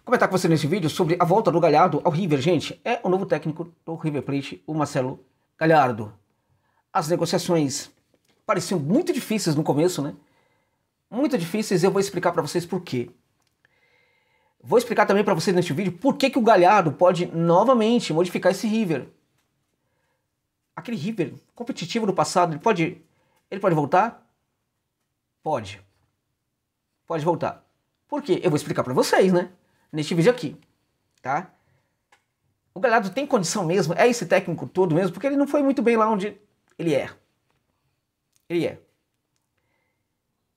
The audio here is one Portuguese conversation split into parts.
Comentar com você nesse vídeo sobre a volta do Galhardo ao River, gente. É o novo técnico do River Plate, o Marcelo Galhardo. As negociações pareciam muito difíceis no começo, né? Muito difíceis, e eu vou explicar para vocês por quê. Vou explicar também para vocês neste vídeo por que o Galhardo pode novamente modificar esse River. Aquele River competitivo do passado, ele pode voltar? Pode. Pode voltar. Por quê? Eu vou explicar para vocês, né? Neste vídeo aqui, tá? O Galhardo tem condição mesmo, é esse técnico todo mesmo, porque ele não foi muito bem lá onde ele é. Ele é.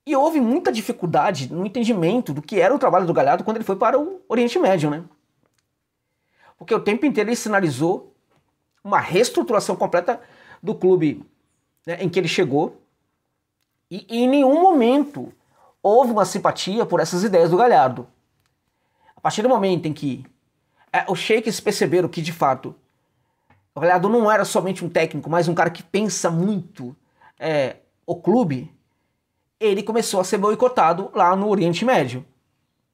E houve muita dificuldade no entendimento do que era o trabalho do Galhardo quando ele foi para o Oriente Médio, né? Porque o tempo inteiro ele sinalizou uma reestruturação completa do clube, né, em que ele chegou, e em nenhum momento houve uma simpatia por essas ideias do Galhardo. A partir do momento em que os sheiks perceberam que, de fato, o Galhardo não era somente um técnico, mas um cara que pensa muito o clube, ele começou a ser boicotado lá no Oriente Médio,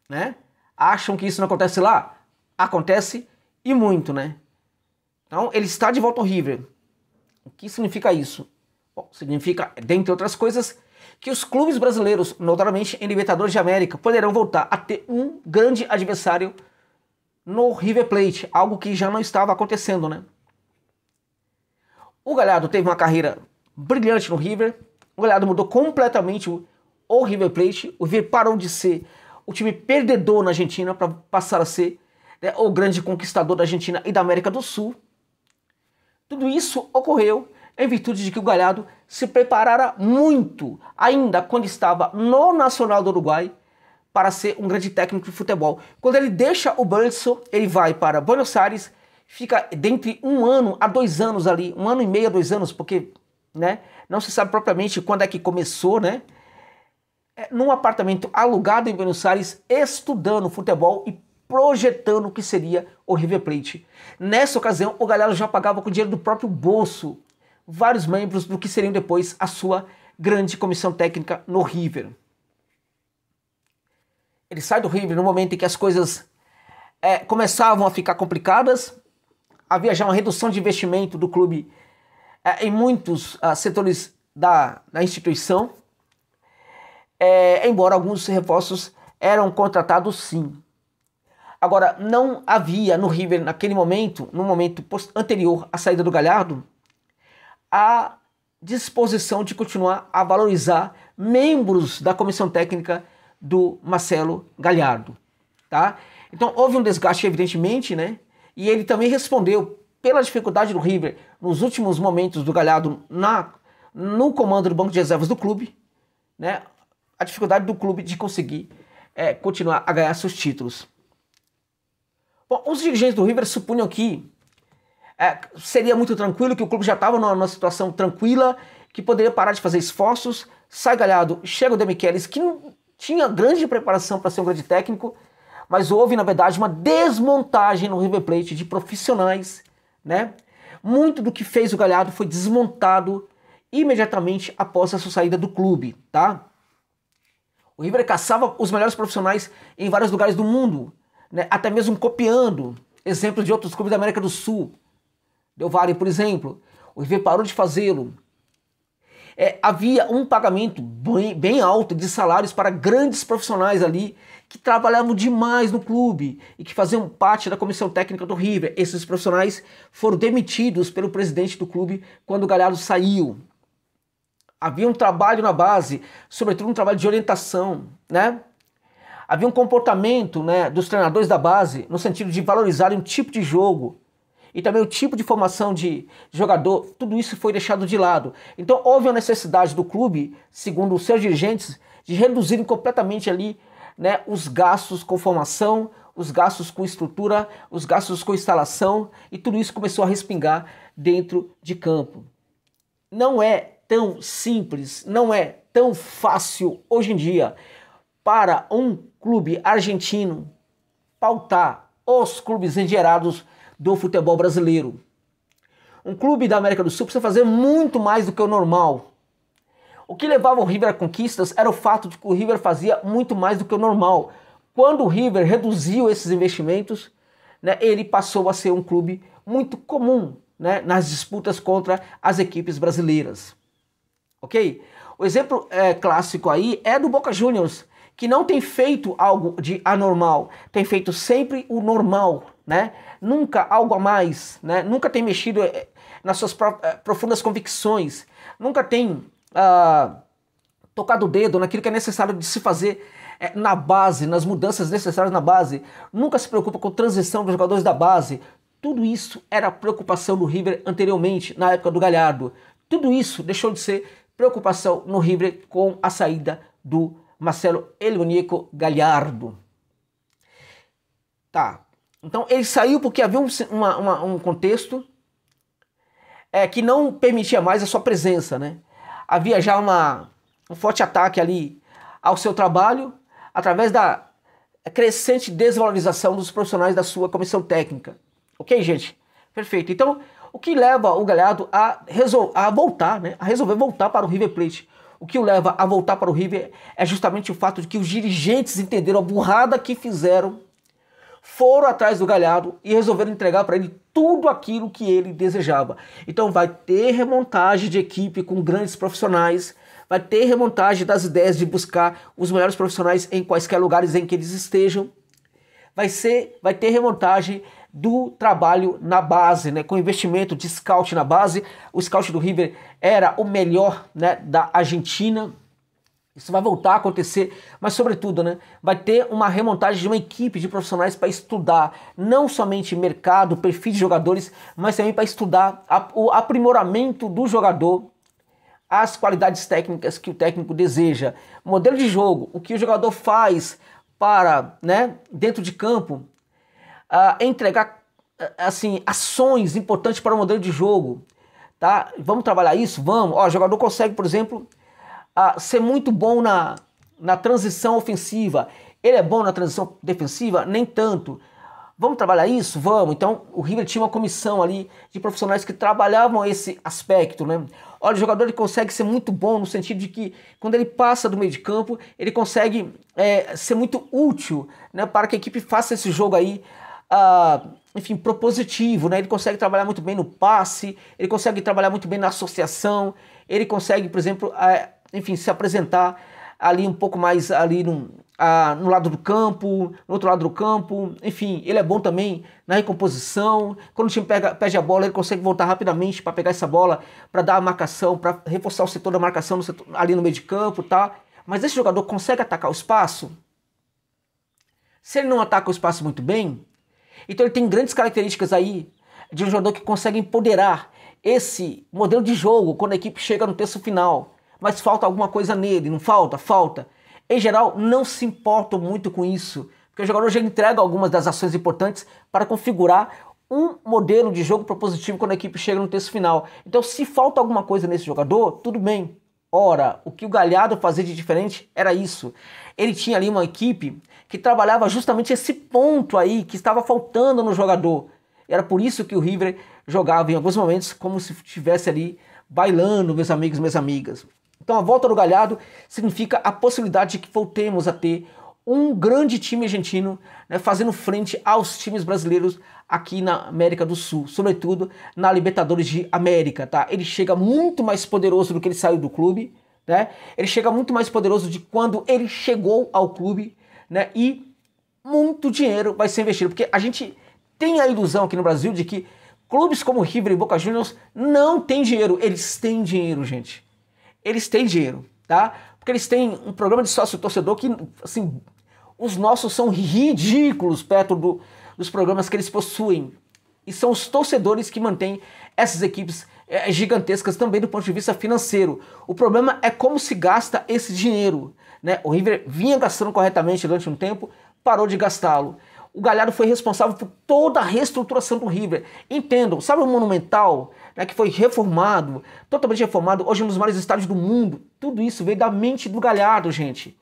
né? Acham que isso não acontece lá? Acontece e muito, né? Então, ele está de volta ao River. O que significa isso? Bom, significa, dentre outras coisas, que os clubes brasileiros, notadamente em Libertadores de América, poderão voltar a ter um grande adversário no River Plate, algo que já não estava acontecendo, né? O Galhardo teve uma carreira brilhante no River, o Galhardo mudou completamente o River Plate, o River parou de ser o time perdedor na Argentina para passar a ser, né, o grande conquistador da Argentina e da América do Sul. Tudo isso ocorreu em virtude de que o Galhardo se preparara muito, ainda quando estava no Nacional do Uruguai, para ser um grande técnico de futebol. Quando ele deixa o berço, ele vai para Buenos Aires, fica dentre 1 ano a 2 anos ali, 1 ano e meio a 2 anos, porque, né, não se sabe propriamente quando é que começou, né? Num apartamento alugado em Buenos Aires, estudando futebol e projetando o que seria o River Plate. Nessa ocasião, o Galhardo já pagava com o dinheiro do próprio bolso vários membros do que seriam depois a sua grande comissão técnica no River. Ele sai do River no momento em que as coisas começavam a ficar complicadas, havia já uma redução de investimento do clube em muitos setores da instituição, embora alguns reforços eram contratados sim. Agora, não havia no River naquele momento, no momento anterior à saída do Galhardo, a disposição de continuar a valorizar membros da comissão técnica do Marcelo Galhardo, tá? Então houve um desgaste evidentemente, né? E ele também respondeu pela dificuldade do River nos últimos momentos do Galhardo no comando do banco de reservas do clube, né? A dificuldade do clube de conseguir continuar a ganhar seus títulos. Bom, os dirigentes do River supunham que seria muito tranquilo, que o clube já estava numa situação tranquila, que poderia parar de fazer esforços. Sai Galhardo, chega o De Michelis, que não tinha grande preparação para ser um grande técnico, mas houve, na verdade, uma desmontagem no River Plate de profissionais, né? Muito do que fez o Galhardo foi desmontado imediatamente após a sua saída do clube, tá? O River caçava os melhores profissionais em vários lugares do mundo, né? Até mesmo copiando exemplos de outros clubes da América do Sul. Del Valle, por exemplo, o River parou de fazê-lo. Havia um pagamento bem alto de salários para grandes profissionais ali que trabalhavam demais no clube e que faziam parte da comissão técnica do River. Esses profissionais foram demitidos pelo presidente do clube quando o Galhardo saiu. Havia um trabalho na base, sobretudo um trabalho de orientação, né? Havia um comportamento, né, dos treinadores da base no sentido de valorizarem um tipo de jogo e também o tipo de formação de jogador. Tudo isso foi deixado de lado. Então houve a necessidade do clube, segundo os seus dirigentes, de reduzirem completamente ali, né, os gastos com formação, os gastos com estrutura, os gastos com instalação, e tudo isso começou a respingar dentro de campo. Não é tão simples, não é tão fácil hoje em dia para um clube argentino pautar os clubes endinheirados do futebol brasileiro. Um clube da América do Sul precisa fazer muito mais do que o normal. O que levava o River a conquistas era o fato de que o River fazia muito mais do que o normal. quando o River reduziu esses investimentos, né, ele passou a ser um clube muito comum, né, nas disputas contra as equipes brasileiras. Ok? O exemplo clássico aí é do Boca Juniors, que não tem feito algo de anormal, tem feito sempre o normal, né? Nunca algo a mais, né? Nunca tem mexido nas suas profundas convicções, nunca tem tocado o dedo naquilo que é necessário de se fazer na base, nas mudanças necessárias na base, nunca se preocupa com transição dos jogadores da base. Tudo isso era preocupação do River anteriormente, na época do Galhardo. Tudo isso deixou de ser preocupação no River com a saída do Marcelo El Muñeco Gallardo. Tá, então ele saiu porque havia um contexto que não permitia mais a sua presença, né? Havia já um forte ataque ali ao seu trabalho, através da crescente desvalorização dos profissionais da sua comissão técnica. Ok, gente? Perfeito. Então, o que leva o Galhardo a voltar, né? A resolver voltar para o River Plate? O que o leva a voltar para o River é justamente o fato de que os dirigentes entenderam a burrada que fizeram, foram atrás do Galhardo e resolveram entregar para ele tudo aquilo que ele desejava. Então vai ter remontagem de equipe com grandes profissionais, vai ter remontagem das ideias de buscar os melhores profissionais em quaisquer lugares em que eles estejam. Vai ter remontagem do trabalho na base, né, com investimento de scout na base. O scout do River era o melhor, né, da Argentina. Isso vai voltar a acontecer, mas sobretudo, né, vai ter uma remontagem de uma equipe de profissionais para estudar não somente mercado, perfil de jogadores, mas também para estudar o aprimoramento do jogador, as qualidades técnicas que o técnico deseja, modelo de jogo, o que o jogador faz para, né, dentro de campo, entregar assim, ações importantes para o modelo de jogo. Tá? Vamos trabalhar isso? Vamos. Ó, o jogador consegue, por exemplo, ser muito bom na transição ofensiva. Ele é bom na transição defensiva? Nem tanto. Vamos trabalhar isso? Vamos. Então, o River tinha uma comissão ali de profissionais que trabalhavam esse aspecto, né? Olha, o jogador ele consegue ser muito bom no sentido de que, quando ele passa do meio de campo, ele consegue ser muito útil, né, para que a equipe faça esse jogo aí, enfim, propositivo, né? Ele consegue trabalhar muito bem no passe, ele consegue trabalhar muito bem na associação, ele consegue, por exemplo, enfim, se apresentar ali um pouco mais ali no lado do campo, no outro lado do campo. Enfim, ele é bom também na recomposição. Quando o time perde a bola, ele consegue voltar rapidamente para pegar essa bola, para dar a marcação, para reforçar o setor da marcação ali no meio de campo, tá? Mas esse jogador consegue atacar o espaço? Se ele não ataca o espaço muito bem, então ele tem grandes características aí de um jogador que consegue empoderar esse modelo de jogo quando a equipe chega no terço final. Mas falta alguma coisa nele, não falta? Falta. Em geral, não se importam muito com isso, porque o jogador já entrega algumas das ações importantes para configurar um modelo de jogo propositivo quando a equipe chega no terço final. Então, se falta alguma coisa nesse jogador, tudo bem. Ora, o que o Galhardo fazia de diferente era isso. Ele tinha ali uma equipe que trabalhava justamente esse ponto aí que estava faltando no jogador. Era por isso que o River jogava em alguns momentos como se estivesse ali bailando, meus amigos, minhas amigas. Então a volta do Galhardo significa a possibilidade de que voltemos a ter um grande time argentino, né, fazendo frente aos times brasileiros aqui na América do Sul, sobretudo na Libertadores de América, tá? Ele chega muito mais poderoso do que ele saiu do clube, né? Ele chega muito mais poderoso de quando ele chegou ao clube, né? E muito dinheiro vai ser investido, porque a gente tem a ilusão aqui no Brasil de que clubes como River e Boca Juniors não têm dinheiro. Eles têm dinheiro, gente. Eles têm dinheiro, tá? Porque eles têm um programa de sócio-torcedor que, assim, os nossos são ridículos perto dos programas que eles possuem. E são os torcedores que mantêm essas equipes gigantescas também do ponto de vista financeiro. O problema é como se gasta esse dinheiro, né? O River vinha gastando corretamente durante um tempo, parou de gastá-lo. O Galhardo foi responsável por toda a reestruturação do River. Entendam, sabe o Monumental, né, que foi reformado, totalmente reformado, hoje é um dos maiores estádios do mundo? Tudo isso veio da mente do Galhardo, gente.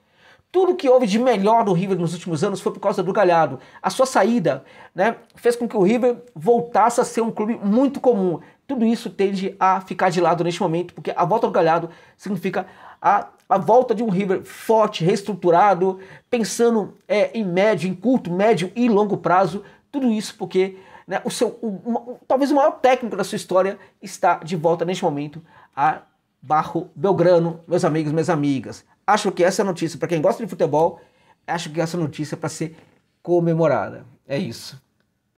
Tudo que houve de melhor do River nos últimos anos foi por causa do Galhardo. A sua saída, né, fez com que o River voltasse a ser um clube muito comum. Tudo isso tende a ficar de lado neste momento, porque a volta do Galhardo significa a a volta de um River forte, reestruturado, pensando em médio, em curto, médio e longo prazo. Tudo isso porque, né, talvez o maior técnico da sua história está de volta neste momento a Barro Belgrano, meus amigos, minhas amigas. Acho que essa notícia, para quem gosta de futebol, acho que essa notícia é para ser comemorada. É isso.